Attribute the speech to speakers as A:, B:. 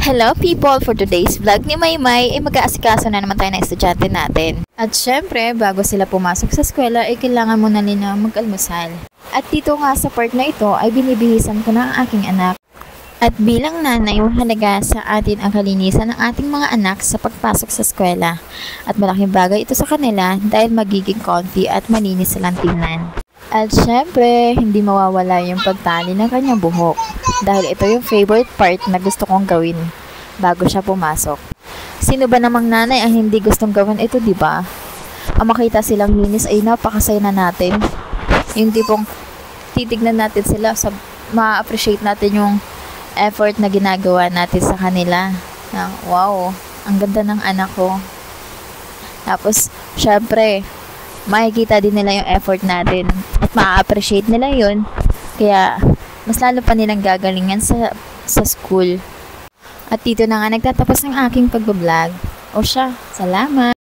A: Hello people! For today's vlog ni Maymay ay mag-aasikaso na naman tayo ng estudyante natin. At syempre, bago sila pumasok sa eskwela ay kailangan muna nila mag-almusal. At dito nga sa part na ito ay binibihisan ko na ang aking anak. At bilang nanay, mahalaga sa atin ang kalinisan ng ating mga anak sa pagpasok sa eskwela. At malaking bagay ito sa kanila dahil magiging comfy at malinis silang tingnan. At syempre, hindi mawawala yung pagtali ng kanyang buhok. Dahil ito yung favorite part na gusto kong gawin bago siya pumasok. Sino ba namang nanay ang hindi gustong gawin ito, di ba? Ang makita silang linis ay napakasaya na natin. Yung tipong titignan natin sila, ma-appreciate natin yung effort na ginagawa natin sa kanila. Wow, ang ganda ng anak ko. Tapos, syempre, makikita din nila yung effort natin at ma-appreciate nila yun. Kaya, mas lalo pa nilang gagalingan sa school. At dito na nga nagtatapos ang aking pagbablog. O siya, salamat!